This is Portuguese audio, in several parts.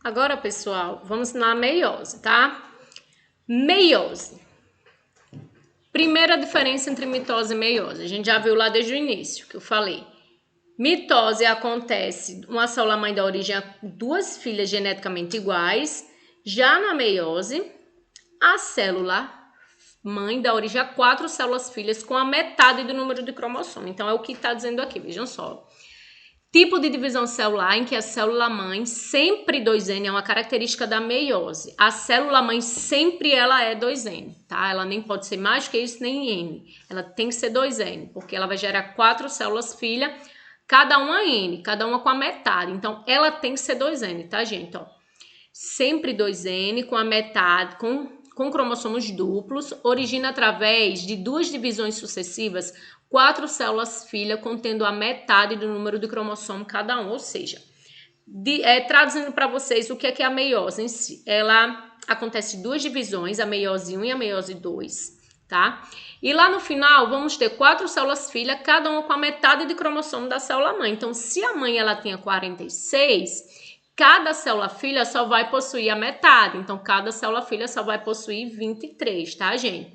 Agora, pessoal, vamos na meiose, tá? Meiose. Primeira diferença entre mitose e meiose. A gente já viu lá desde o início, que eu falei. Mitose acontece, uma célula-mãe dá origem a duas filhas geneticamente iguais. Já na meiose, a célula-mãe dá origem a 4 células-filhas com a metade do número de cromossomo. Então, é o que está dizendo aqui, vejam só. Tipo de divisão celular em que a célula-mãe, sempre 2N, é uma característica da meiose. A célula-mãe sempre ela é 2N, tá? Ela nem pode ser mais que isso, nem N. Ela tem que ser 2N, porque ela vai gerar 4 células-filha, cada uma N, cada uma com a metade. Então, ela tem que ser 2N, tá, gente? Ó, sempre 2N com a metade, com cromossomos duplos, origina através de 2 divisões sucessivas 4 células-filha contendo a metade do número de cromossomo cada um, ou seja, traduzindo para vocês o que é a meiose em si. Ela acontece 2 divisões, a meiose 1 e a meiose 2, tá? E lá no final vamos ter 4 células-filha, cada uma com a metade de cromossomo da célula-mãe. Então, se a mãe ela tinha 46, cada célula-filha só vai possuir a metade. Então, cada célula-filha só vai possuir 23, tá, gente?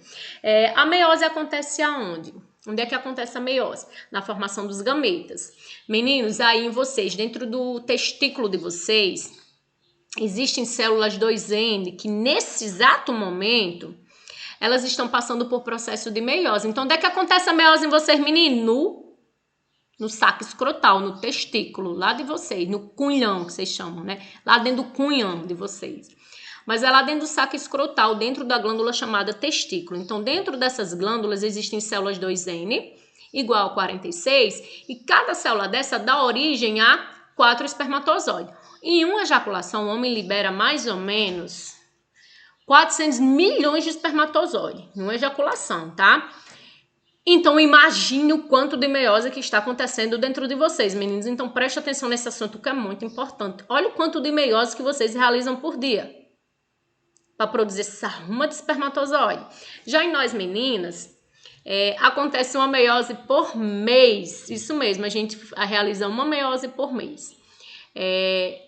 A meiose acontece aonde? Onde é que acontece a meiose? Na formação dos gametas. Meninos, aí em vocês, dentro do testículo de vocês, existem células 2N que nesse exato momento, elas estão passando por processo de meiose. Então, onde é que acontece a meiose em vocês, meninos? No saco escrotal, no testículo, lá de vocês, no cunhão que vocês chamam, né? Lá dentro do cunhão de vocês. Mas é lá dentro do saco escrotal, dentro da glândula chamada testículo. Então, dentro dessas glândulas existem células 2N, igual a 46, e cada célula dessa dá origem a 4 espermatozoides. Em uma ejaculação, o homem libera mais ou menos 400 milhões de espermatozoides, em uma ejaculação, tá? Então, imagine o quanto de meiose que está acontecendo dentro de vocês, meninos. Então, preste atenção nesse assunto que é muito importante. Olha o quanto de meiose que vocês realizam por dia para produzir essa ruma de espermatozoide. Já em nós meninas, acontece uma meiose por mês. Isso mesmo, a gente realiza uma meiose por mês.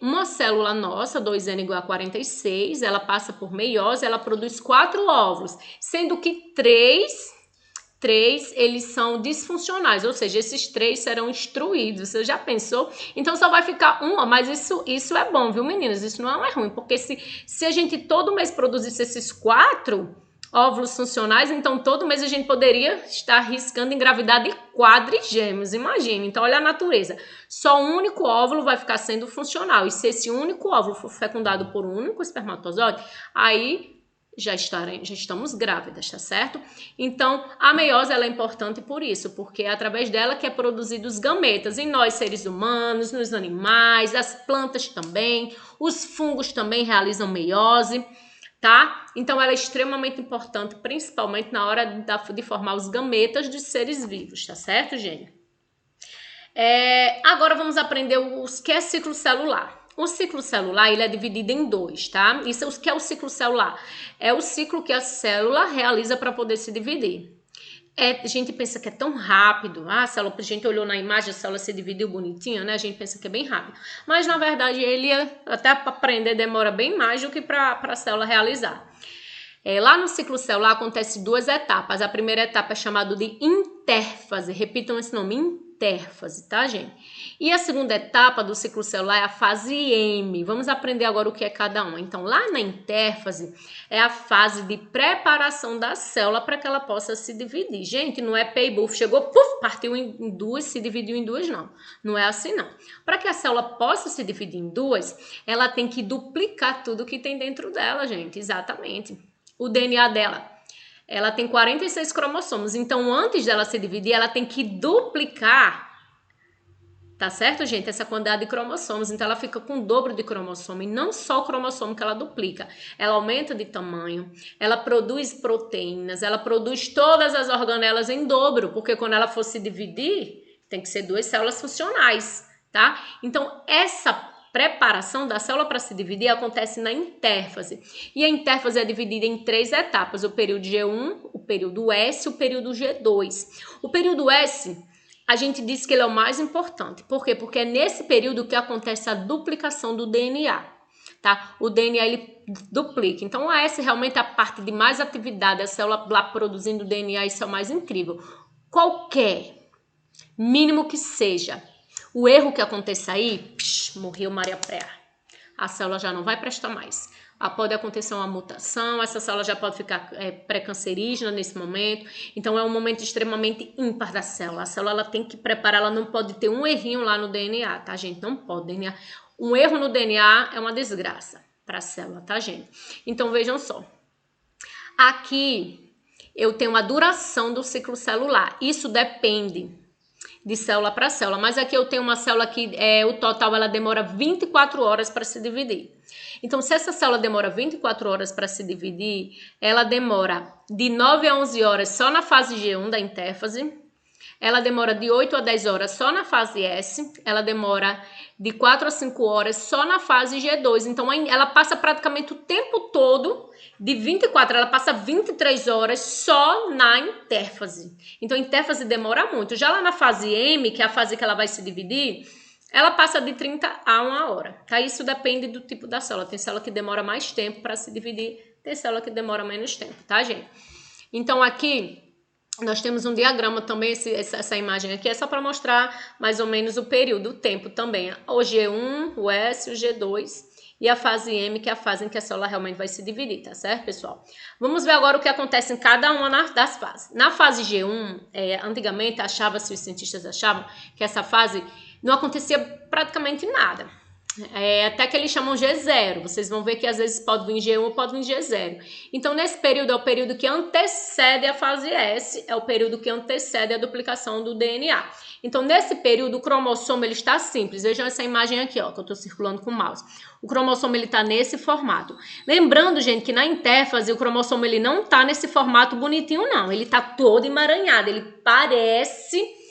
Uma célula nossa, 2N igual a 46, ela passa por meiose, ela produz 4 óvulos, sendo que 3 eles são disfuncionais, ou seja, esses 3 serão instruídos. Você já pensou? Então só vai ficar uma, mas isso é bom, viu, meninas? Isso não é ruim, porque se a gente todo mês produzisse esses 4 óvulos funcionais, então todo mês a gente poderia estar arriscando engravidar de quadrigêmeos, imagine. Então olha a natureza, só um único óvulo vai ficar sendo funcional, e se esse único óvulo for fecundado por um único espermatozoide, aí já estamos grávidas, tá certo? Então, a meiose ela é importante por isso, porque é através dela que é produzido os gametas, em nós seres humanos, nos animais, as plantas também, os fungos também realizam meiose, tá? Então, ela é extremamente importante, principalmente na hora de formar os gametas dos seres vivos, tá certo, gente? Agora vamos aprender o que é ciclo celular. O ciclo celular ele é dividido em 2, tá? Isso é o que é o ciclo celular. É o ciclo que a célula realiza para poder se dividir. A gente pensa que é tão rápido. A gente olhou na imagem, a célula se dividiu bonitinha, né? A gente pensa que é bem rápido. Mas, na verdade, ele até para aprender demora bem mais do que para a célula realizar. Lá no ciclo celular acontece 2 etapas. A primeira etapa é chamada de intérfase. Repitam esse nome, intérfase, tá, gente? E a segunda etapa do ciclo celular é a fase M. Vamos aprender agora o que é cada uma. Então, lá na intérfase é a fase de preparação da célula para que ela possa se dividir. Gente, não é pei buf, chegou, puf, partiu em 2, se dividiu em 2, não. Não é assim, não. Para que a célula possa se dividir em 2, ela tem que duplicar tudo que tem dentro dela, gente. Exatamente. O DNA dela, ela tem 46 cromossomos. Então, antes dela se dividir, ela tem que duplicar. Tá certo, gente? Essa quantidade de cromossomos. Então, ela fica com o dobro de cromossomo. E não só o cromossomo que ela duplica. Ela aumenta de tamanho. Ela produz proteínas. Ela produz todas as organelas em dobro. Porque quando ela for se dividir, tem que ser 2 células funcionais, tá? Então, essa preparação da célula para se dividir acontece na intérfase. E a intérfase é dividida em 3 etapas. O período G1, o período S e o período G2. O período S, a gente diz que ele é o mais importante. Por quê? Porque é nesse período que acontece a duplicação do DNA. tá? O DNA, ele duplica. Então, a S realmente é a parte de mais atividade, a célula lá produzindo DNA, isso é o mais incrível. Qualquer, mínimo que seja, o erro que aconteça aí, morreu Maria Préa. A célula já não vai prestar mais. Pode acontecer uma mutação, essa célula já pode ficar pré-cancerígena nesse momento. Então, é um momento extremamente ímpar da célula. A célula ela tem que preparar, ela não pode ter um errinho lá no DNA, tá, gente? Não pode. DNA. Um erro no DNA é uma desgraça para a célula, tá, gente? Então, vejam só. Aqui, eu tenho a duração do ciclo celular. Isso depende de célula para célula, mas aqui eu tenho uma célula que o total ela demora 24 horas para se dividir. Então, se essa célula demora 24 horas para se dividir, ela demora de 9 a 11 horas só na fase G1 da intérfase, ela demora de 8 a 10 horas só na fase S, ela demora de 4 a 5 horas só na fase G2. Então, ela passa praticamente o tempo todo de 24, ela passa 23 horas só na intérfase. Então, a intérfase demora muito. Já lá na fase M, que é a fase que ela vai se dividir, ela passa de 30 a 1 hora. Tá? Isso depende do tipo da célula. Tem célula que demora mais tempo para se dividir, tem célula que demora menos tempo, tá, gente? Então, aqui nós temos um diagrama também, essa imagem aqui é só para mostrar mais ou menos o período, o tempo também. O G1, o S, o G2 e a fase M, que é a fase em que a célula realmente vai se dividir, tá certo, pessoal? Vamos ver agora o que acontece em cada uma das fases. Na fase G1, antigamente achava-se, os cientistas achavam que essa fase não acontecia praticamente nada. Até que eles chamam G0. Vocês vão ver que às vezes pode vir G1 ou pode vir G0. Então, nesse período é o período que antecede a fase S, é o período que antecede a duplicação do DNA. Então, nesse período, o cromossomo ele está simples. Vejam essa imagem aqui, ó, que eu estou circulando com o mouse. O cromossomo ele está nesse formato. Lembrando, gente, que na intérfase o cromossomo ele não está nesse formato bonitinho, não. Ele está todo emaranhado. Ele parece...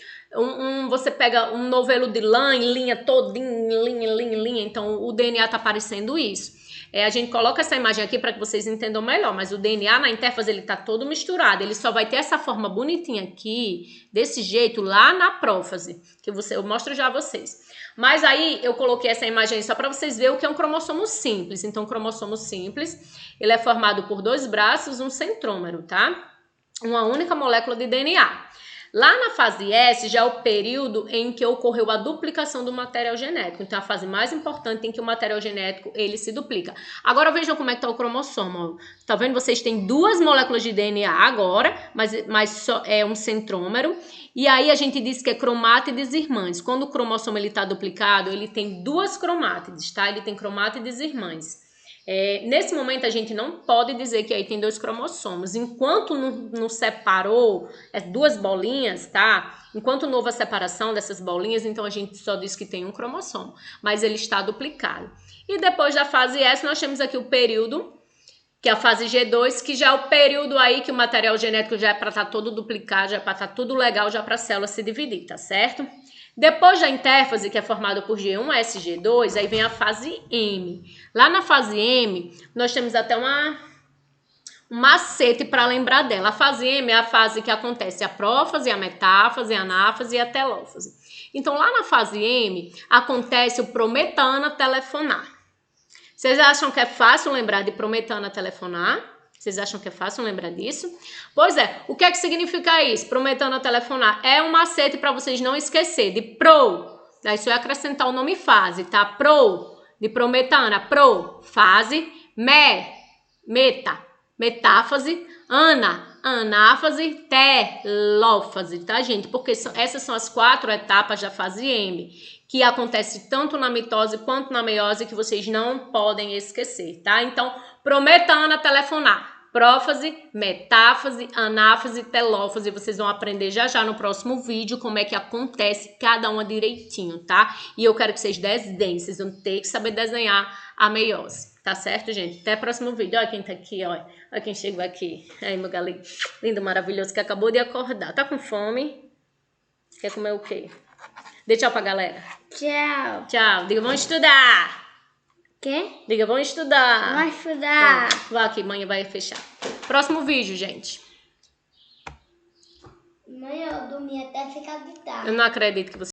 você pega um novelo de lã em linha todinha, linha, então o DNA tá parecendo isso. A gente coloca essa imagem aqui para que vocês entendam melhor, mas o DNA na intérfase ele tá todo misturado, ele só vai ter essa forma bonitinha aqui, desse jeito, lá na prófase, que eu mostro já a vocês. Mas aí eu coloquei essa imagem aí só para vocês verem o que é um cromossomo simples. Então, o cromossomo simples, ele é formado por 2 braços, um centrômero, tá? Uma única molécula de DNA. Lá na fase S já é o período em que ocorreu a duplicação do material genético. Então, é a fase mais importante em que o material genético ele se duplica. Agora vejam como é que está o cromossomo. Tá vendo? Vocês têm 2 moléculas de DNA agora, mas só é um centrômero. E aí a gente diz que é cromátides irmãs. Quando o cromossomo está duplicado, ele tem 2 cromátides, tá? Ele tem cromátides irmãs. Nesse momento a gente não pode dizer que aí tem 2 cromossomos. Enquanto não separou 2 bolinhas, tá? Enquanto não houve a separação dessas bolinhas, então a gente só diz que tem um cromossomo, mas ele está duplicado. E depois da fase S nós temos aqui o período, que é a fase G2, que já é o período aí que o material genético já é para estar todo duplicado, já é para estar tudo legal, já para a célula se dividir, tá certo? Depois da intérfase, que é formada por G1, S, G2, aí vem a fase M. Lá na fase M, nós temos até um macete para lembrar dela. A fase M é a fase que acontece a prófase, a metáfase, a anáfase e a telófase. Então, lá na fase M, acontece o prometana telefonar. Vocês acham que é fácil lembrar de prometana telefonar? Vocês acham que é fácil lembrar disso? Pois é, o que é que significa isso? Prometana telefonar é um macete para vocês não esquecer de pro. Daí só é acrescentar o nome fase, tá? Pro, de prometana, pro, fase, meta, metáfase, anáfase, telófase, tá, gente? Porque essas são as 4 etapas da fase M, que acontece tanto na mitose quanto na meiose, que vocês não podem esquecer, tá? Então, prometana telefonar. Prófase, metáfase, anáfase, telófase. Vocês vão aprender já no próximo vídeo como é que acontece cada uma direitinho, tá? E eu quero que vocês desenhem, vocês vão ter que saber desenhar a meiose, tá certo, gente? Até o próximo vídeo. Olha quem tá aqui, olha. Olha quem chegou aqui. Aí, meu galinho lindo, maravilhoso, que acabou de acordar. Tá com fome? Quer comer o quê? Dê tchau pra galera. Tchau. Tchau. Diga, vamos estudar. Quê? Diga, vamos estudar. Vamos estudar. Vá aqui, mãe vai fechar. Próximo vídeo, gente. Mãe, eu dormi até ficar de tarde. Eu não acredito que você